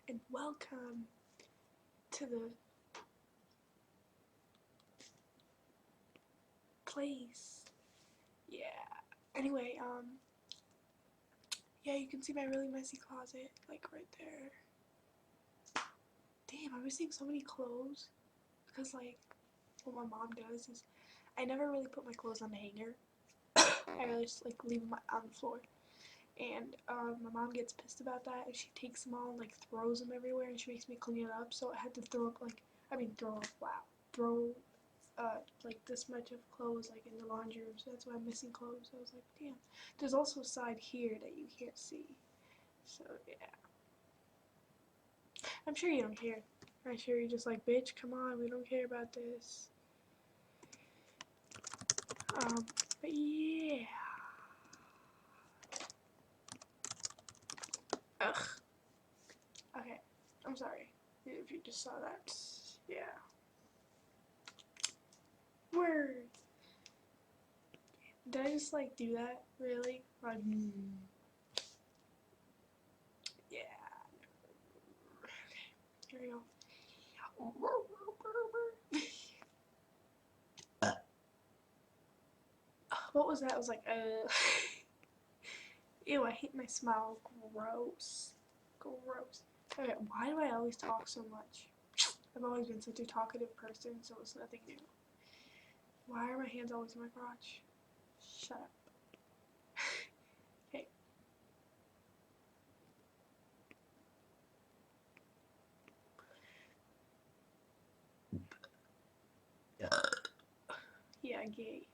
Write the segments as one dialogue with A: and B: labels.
A: and welcome to the place. Yeah. Anyway, yeah, you can see my really messy closet, like right there. Damn, I'm missing so many clothes because like what my mom does is I never really put my clothes on the hanger. I really just like leave them on the floor. And my mom gets pissed about that, and she takes them all and like throws them everywhere, and she makes me clean it up. So I had to throw up throw like this much of clothes like in the laundry room. So that's why I'm missing clothes. So I was like, damn. There's also a side here that you can't see. So yeah, I'm sure you don't care. I'm sure you're just like, bitch, come on, we don't care about this. But yeah. Ugh. Okay, I'm sorry if you just saw that. Yeah. Word. Did I just like do that? Really? Like, yeah. Here we go. What was that? I was like, Ew, I hate my smile. Gross. Gross. Okay, why do I always talk so much? I've always been such a talkative person, so it's nothing new. Why are my hands always in my crotch? Shut up. Okay. Yeah, gay.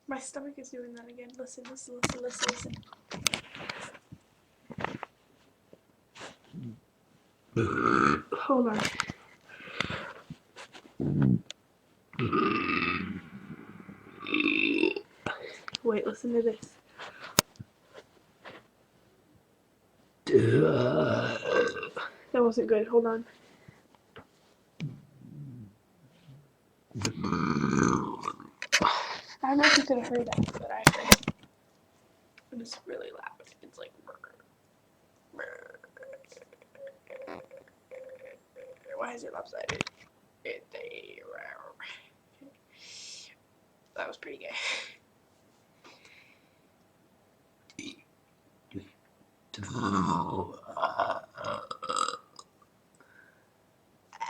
A: My stomach is doing that again. Listen, listen, listen, listen, listen. Hold on. Wait, listen to this. That wasn't good. Hold on. I don't know if you could have heard that, but I heard it. It was really loud. It's like. Why is it lopsided? That was pretty gay.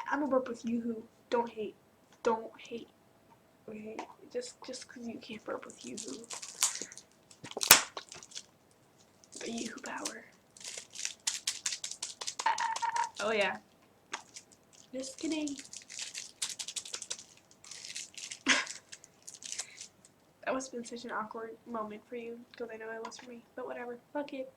A: I'm gonna burp with Yoo-hoo. Don't hate. Don't hate. Okay? Just because you can't burp with Yoo-hoo. The Yoo-hoo power. Oh yeah. Just kidding. That must have been such an awkward moment for you, because I know it was for me. But whatever. Fuck it.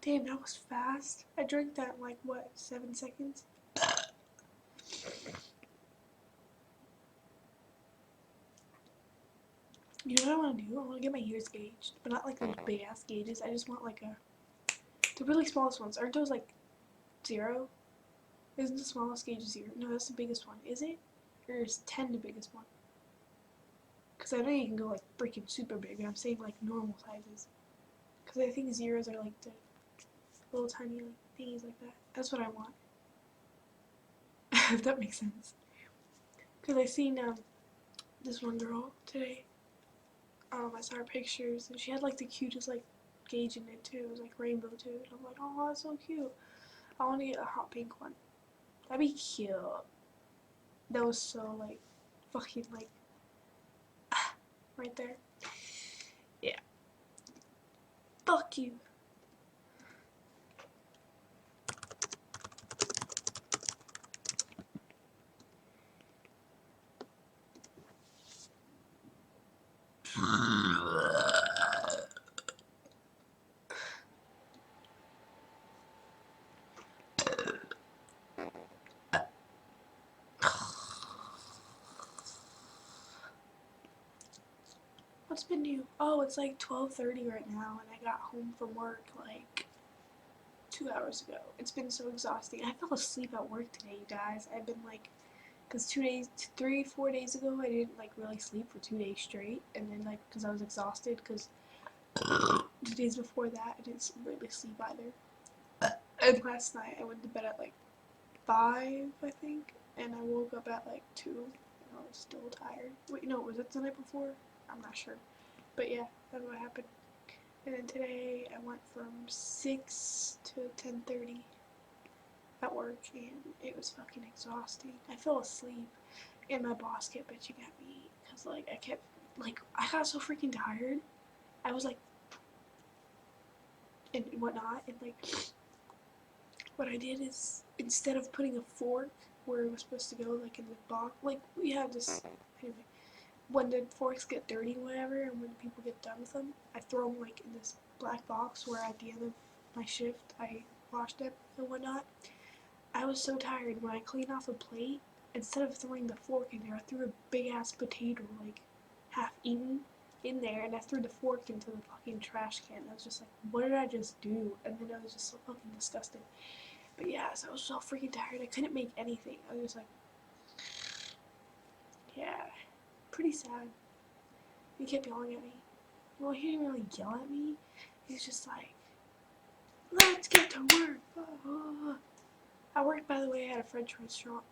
A: Damn, that was fast. I drank that in like, what, 7 seconds? You know what I want to do? I want to get my ears gauged. But not like those big ass gauges. I just want like the really smallest ones. Aren't those like 0? Isn't the smallest gauge 0? No, that's the biggest one. Is it? Or is 10 the biggest one? Because I know you can go like freaking super big, and I'm saying like normal sizes. Because I think 0s are like the little tiny like thingies like that. That's what I want. If that makes sense. Because I seen this one girl today. I saw her pictures, and she had like the cutest like gauge in it too. It was like rainbow too. And I'm like, oh, that's so cute. I want to get a hot pink one. That'd be cute. That was so like fucking like right there. Yeah. Fuck you. What's been new? Oh, it's like 12:30 right now, and I got home from work like 2 hours ago. It's been so exhausting. I fell asleep at work today, you guys. I've been like, cause 2 days, 3, 4 days ago, I didn't like really sleep for 2 days straight, and then like, cause I was exhausted, cause 2 days before that, I didn't really sleep either. And last night, I went to bed at like 5, I think, and I woke up at like 2, and I was still tired. Wait, no, was it the night before? I'm not sure. But yeah, that's what happened. And then today I went from 6 to 10:30 at work, and it was fucking exhausting. I fell asleep, and my boss kept bitching at me because like I got so freaking tired. I was like, and whatnot, and like what I did is instead of putting a fork where it was supposed to go, like in the box, like we have this anyway. When the forks get dirty, whatever, and when people get done with them, I throw them like in this black box where at the end of my shift I wash them and whatnot. I was so tired when I cleaned off a plate. Instead of throwing the fork in there, I threw a big ass potato, like half eaten, in there, and I threw the fork into the fucking trash can. I was just like, what did I just do? And then I was just so fucking disgusted. But yeah, so I was so freaking tired. I couldn't make anything. I was just like, yeah, pretty sad. He kept yelling at me. Well, he didn't really yell at me. He's just like, let's get to work. I worked, by the way, at a French restaurant.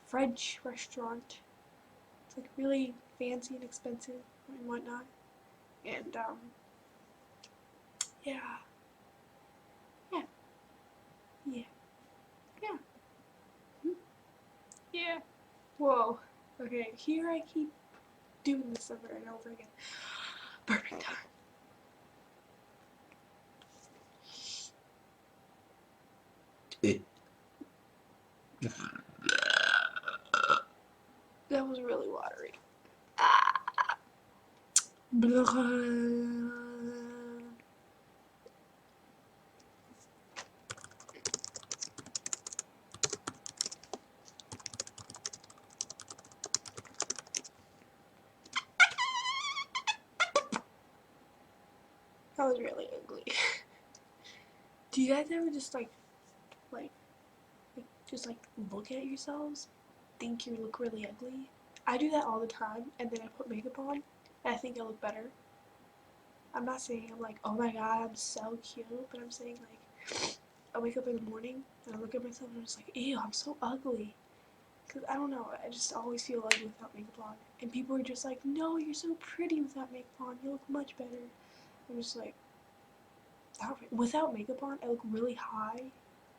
A: French restaurant. It's like really fancy and expensive and whatnot. And yeah, yeah, yeah, yeah, yeah. Whoa. Okay, here I keep doing this over and over again. Burping time. That was really watery. That was really ugly. Do you guys ever just like just like look at yourselves, think you look really ugly? I do that all the time, and then I put makeup on, and I think I look better. I'm not saying I'm like, oh my god, I'm so cute, but I'm saying like, I wake up in the morning and I look at myself and I'm just like, ew, I'm so ugly. Cause I don't know, I just always feel ugly without makeup on, and people are just like, no, you're so pretty without makeup on. You look much better. I'm just like, without makeup on, I look really high,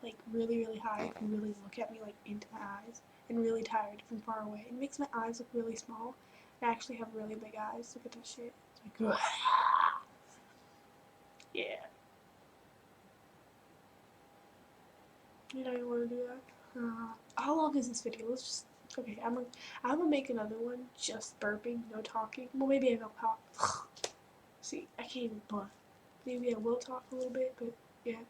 A: like really, really high. If you really look at me like into my eyes, and really tired from far away. It makes my eyes look really small. I actually have really big eyes. Look at that shit. It's like, yeah. You know you want to do that? How long is this video? Let's just. Okay, I'm gonna make another one just burping, no talking. Well, maybe I will talk. See, I can't even bluff. Maybe I will talk a little bit, but yeah.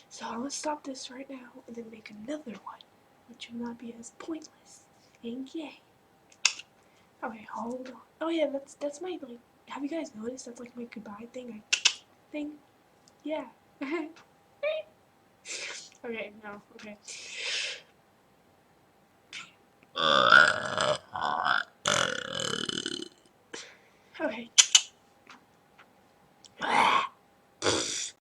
A: So I'm gonna stop this right now and then make another one, which will not be as pointless and gay. Okay, hold on. Oh yeah, that's my like. Have you guys noticed that's like my goodbye thing? Yeah. Okay, no, okay. Okay.